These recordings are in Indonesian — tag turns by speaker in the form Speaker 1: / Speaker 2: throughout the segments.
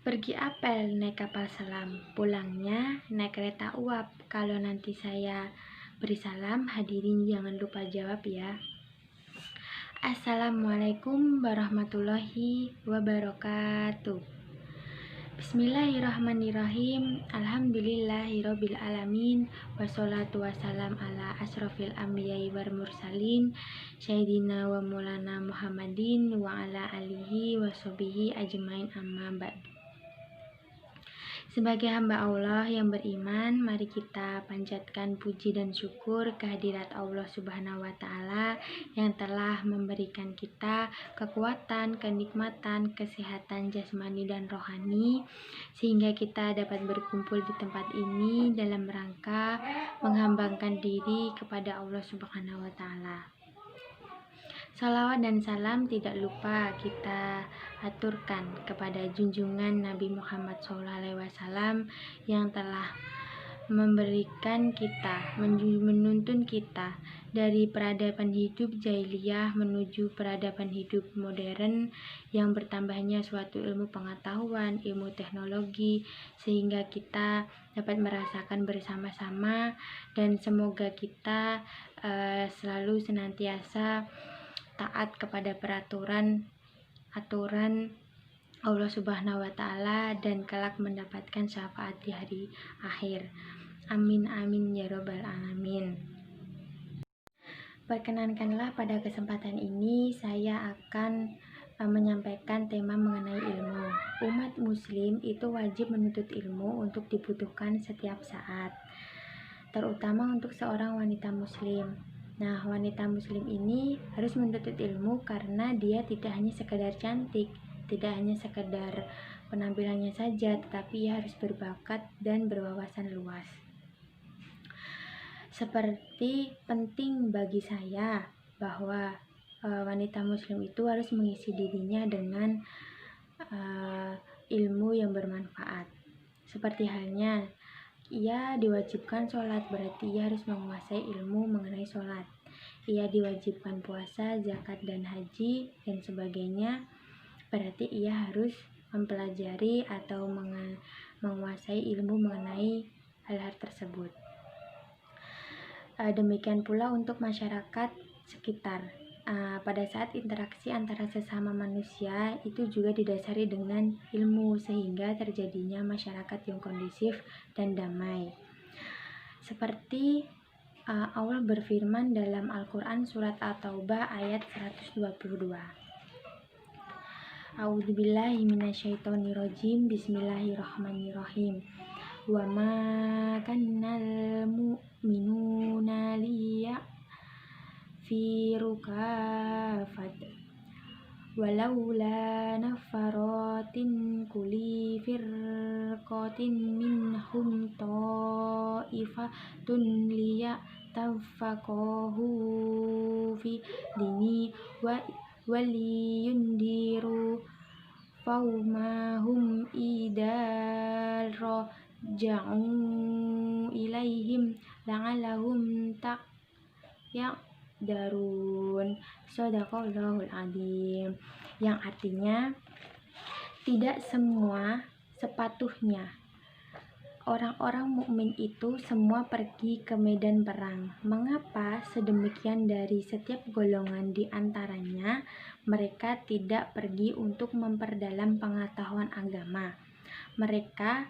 Speaker 1: Pergi apel naik kapal selam, pulangnya naik kereta uap. Kalau nanti saya beri salam, hadirin jangan lupa jawab ya. Assalamualaikum warahmatullahi wabarakatuh. Bismillahirrahmanirrahim. Alhamdulillahirabbil alamin. Wassalatu wassalam ala asrofil anbiya'i wal mursalin Sayyidina wa maulana Muhammadin wa ala alihi wa sahbihi ajmain, amma ba'du. Sebagai hamba Allah yang beriman, mari kita panjatkan puji dan syukur kehadirat Allah Subhanahu wa Ta'ala yang telah memberikan kita kekuatan, kenikmatan, kesehatan jasmani dan rohani, sehingga kita dapat berkumpul di tempat ini dalam rangka menghambangkan diri kepada Allah Subhanahu wa Ta'ala. Salawat dan salam tidak lupa kita aturkan kepada junjungan Nabi Muhammad SAW yang telah memberikan kita, menuntun kita dari peradaban hidup jahiliyah menuju peradaban hidup modern yang bertambahnya suatu ilmu pengetahuan, ilmu teknologi, sehingga kita dapat merasakan bersama-sama, dan semoga kita selalu senantiasa taat kepada aturan Allah Subhanahu wa Ta'ala dan kelak mendapatkan syafaat di hari akhir. Amin amin ya robbal alamin. Perkenankanlah pada kesempatan ini saya akan menyampaikan tema mengenai ilmu. Umat muslim itu wajib menuntut ilmu untuk dibutuhkan setiap saat, terutama untuk seorang wanita muslim. Nah, wanita muslim ini harus menuntut ilmu karena dia tidak hanya sekedar cantik, tidak hanya sekedar penampilannya saja, tetapi ia harus berbakat dan berwawasan luas. Seperti penting bagi saya bahwa wanita muslim itu harus mengisi dirinya dengan ilmu yang bermanfaat. Seperti halnya ia diwajibkan sholat, berarti ia harus menguasai ilmu mengenai sholat. Ia diwajibkan puasa, zakat, dan haji, dan sebagainya, berarti ia harus mempelajari atau menguasai ilmu mengenai hal-hal tersebut. Demikian pula untuk masyarakat sekitar. Pada saat interaksi antara sesama manusia itu juga didasari dengan ilmu, sehingga terjadinya masyarakat yang kondusif dan damai. Seperti Allah berfirman dalam Al-Quran surat At-Taubah ayat 122. A'udzubillahi minasyaitonirrajim. Bismillahirrahmanirrahim. Wa ma kannal mu'minuna liya'firu kafat walaula nafaratin kuli firqatin minhum ta'ifatun liyatafaqahu fi dini waliyundiru faumahum idar raja'u ilaihim la'alahum yaqdarun. Shadaqallahul adzim. Yang artinya, tidak semua sepatuhnya orang-orang mukmin itu semua pergi ke medan perang. Mengapa sedemikian? Dari setiap golongan di antaranya mereka tidak pergi untuk memperdalam pengetahuan agama mereka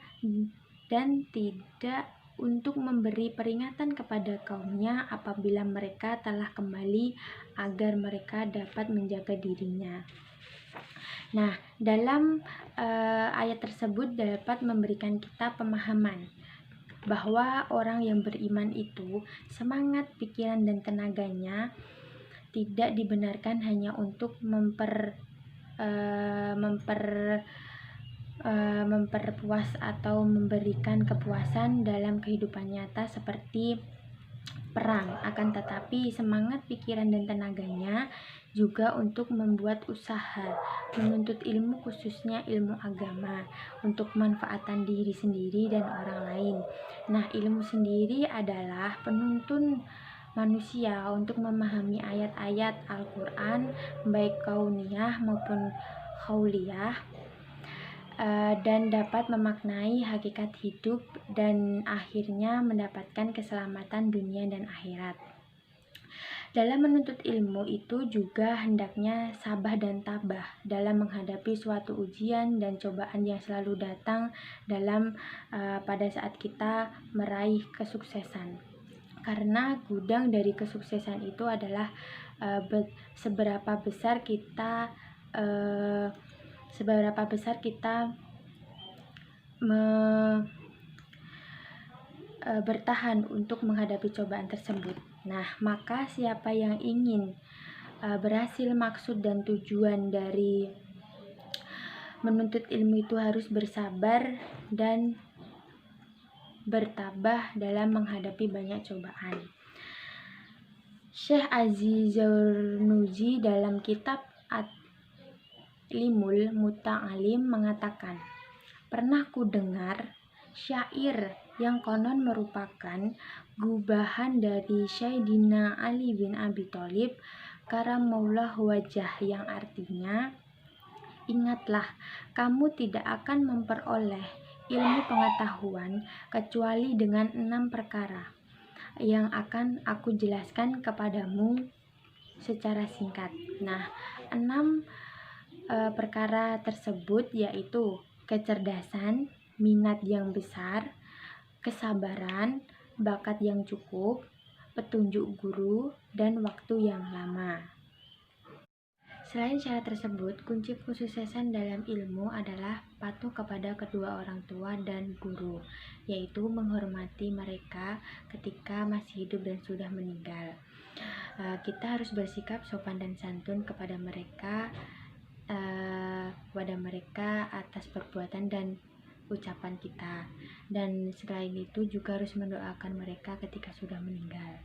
Speaker 1: dan tidak untuk memberi peringatan kepada kaumnya apabila mereka telah kembali, agar mereka dapat menjaga dirinya. Nah, dalam ayat tersebut dapat memberikan kita pemahaman bahwa orang yang beriman itu semangat, pikiran, dan tenaganya tidak dibenarkan hanya untuk memperpuas atau memberikan kepuasan dalam kehidupan nyata seperti perang, akan tetapi semangat, pikiran, dan tenaganya juga untuk membuat usaha, menuntut ilmu, khususnya ilmu agama, untuk manfaatan diri sendiri dan orang lain. Nah, ilmu sendiri adalah penuntun manusia untuk memahami ayat-ayat Al-Quran, baik kauniyah maupun khauliyah, dan dapat memaknai hakikat hidup dan akhirnya mendapatkan keselamatan dunia dan akhirat. Dalam menuntut ilmu itu juga hendaknya sabar dan tabah dalam menghadapi suatu ujian dan cobaan yang selalu datang pada saat kita meraih kesuksesan. Karena gudang dari kesuksesan itu adalah seberapa besar kita bertahan untuk menghadapi cobaan tersebut. Nah, maka siapa yang ingin berhasil, maksud dan tujuan dari menuntut ilmu itu harus bersabar dan bertabah dalam menghadapi banyak cobaan. Syekh Aziz Zarnuji dalam kitab At-Limul Muta'alim mengatakan, pernah ku dengar syair yang konon merupakan gubahan dari Sayyidina Ali bin Abi Thalib karamallahu wajhah, yang artinya, ingatlah, kamu tidak akan memperoleh ilmu pengetahuan kecuali dengan 6 perkara yang akan aku jelaskan kepadamu secara singkat. Nah, 6 perkara tersebut yaitu kecerdasan, minat yang besar, kesabaran, bakat yang cukup, petunjuk guru, dan waktu yang lama. Selain syarat tersebut, kunci kesuksesan dalam ilmu adalah patuh kepada kedua orang tua dan guru, yaitu menghormati mereka ketika masih hidup dan sudah meninggal. Kita harus bersikap sopan dan santun kepada mereka atas perbuatan dan ucapan kita, dan selain itu juga harus mendoakan mereka ketika sudah meninggal.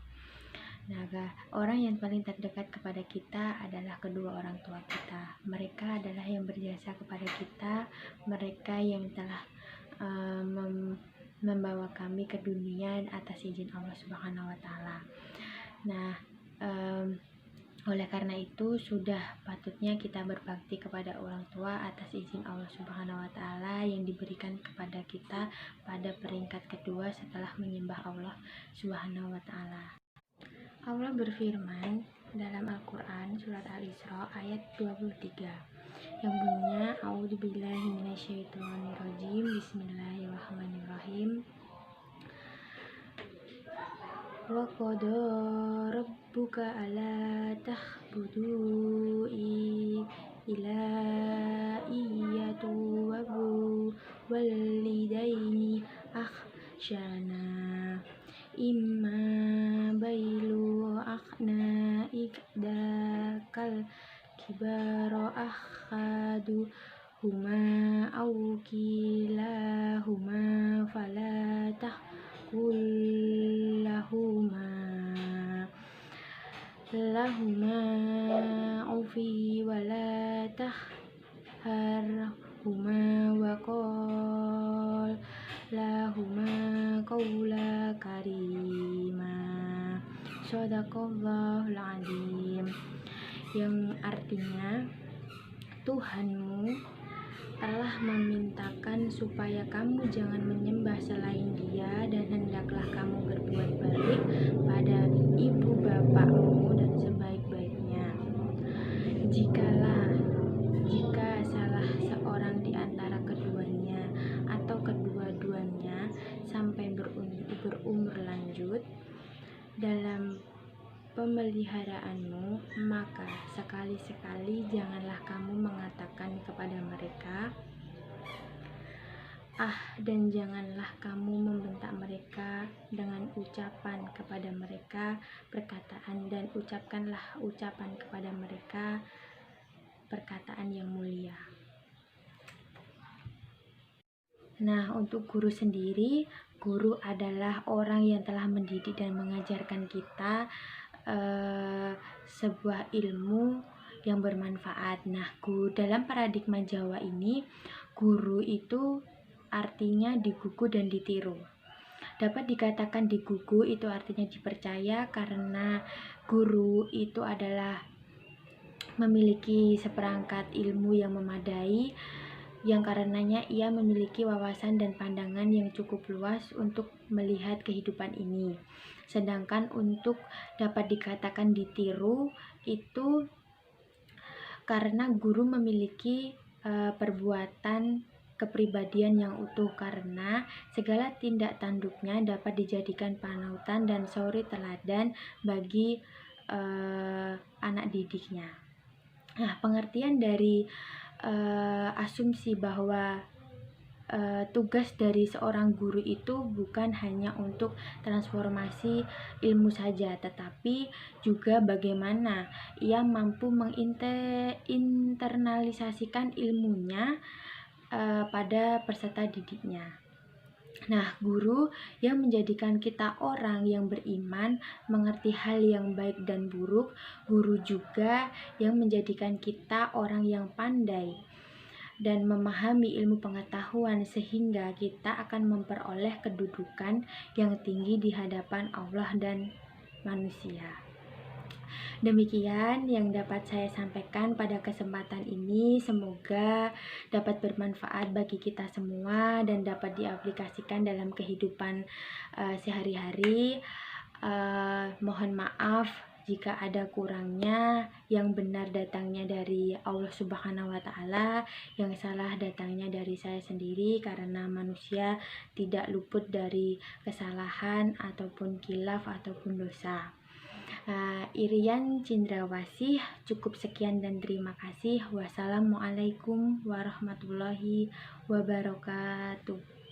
Speaker 1: Nah, orang yang paling terdekat kepada kita adalah kedua orang tua kita. Mereka adalah yang berjasa kepada kita, mereka yang telah membawa kami ke dunia atas izin Allah Subhanahu wa Ta'ala. Nah, oleh karena itu sudah patutnya kita berbakti kepada orang tua atas izin Allah Subhanahu wa Ta'ala yang diberikan kepada kita pada peringkat kedua setelah menyembah Allah Subhanahu wa Ta'ala. Allah berfirman dalam Al-Quran surat Al-Isra ayat 23 yang bunyinya, A'udzubillahi minasyaitonirrajim, Bismillahirrahmanirrahim. Wa qada rabbuka alla ta'budu illa iyyatu wa walidaini ahsana imma bailu akhna ikdakal kibaro akhadu huma au kilahuma falatah lahuma ufi walatah harhuma wa qol lahuma qawla karima. Shadaqallahul azim, yang artinya, Tuhanmu telah memintakan supaya kamu jangan menyembah selain Dia, dan hendaklah kamu berbuat baik pada ibu bapakmu dan sebaik-baiknya. Jika salah seorang di antara keduanya atau kedua-duanya sampai berumur lanjut dalam pemeliharaanmu, maka sekali-sekali janganlah kamu mengatakan kepada mereka dan janganlah kamu membentak mereka dengan ucapan kepada mereka perkataan, dan ucapkanlah ucapan kepada mereka perkataan yang mulia. Nah, untuk guru sendiri, guru adalah orang yang telah mendidik dan mengajarkan kita sebuah ilmu yang bermanfaat. Nah, dalam paradigma Jawa ini, guru itu artinya digugu dan ditiru. Dapat dikatakan digugu itu artinya dipercaya, karena guru itu adalah memiliki seperangkat ilmu yang memadai, yang karenanya ia memiliki wawasan dan pandangan yang cukup luas untuk melihat kehidupan ini. Sedangkan untuk dapat dikatakan ditiru itu karena guru memiliki perbuatan kepribadian yang utuh, karena segala tindak tanduknya dapat dijadikan panutan dan suri teladan bagi anak didiknya. Nah, pengertian dari asumsi bahwa tugas dari seorang guru itu bukan hanya untuk transformasi ilmu saja, tetapi juga bagaimana ia mampu menginternalisasikan ilmunya pada peserta didiknya. Nah, guru yang menjadikan kita orang yang beriman, mengerti hal yang baik dan buruk. Guru juga yang menjadikan kita orang yang pandai dan memahami ilmu pengetahuan, sehingga kita akan memperoleh kedudukan yang tinggi di hadapan Allah dan manusia. Demikian yang dapat saya sampaikan pada kesempatan ini. Semoga dapat bermanfaat bagi kita semua dan dapat diaplikasikan dalam kehidupan sehari-hari. Mohon maaf jika ada kurangnya. Yang benar datangnya dari Allah Subhanahu wa Ta'ala, yang salah datangnya dari saya sendiri, karena manusia tidak luput dari kesalahan ataupun khilaf ataupun dosa. Irian Cindrawasih, cukup sekian dan terima kasih. Wassalamualaikum warahmatullahi wabarakatuh.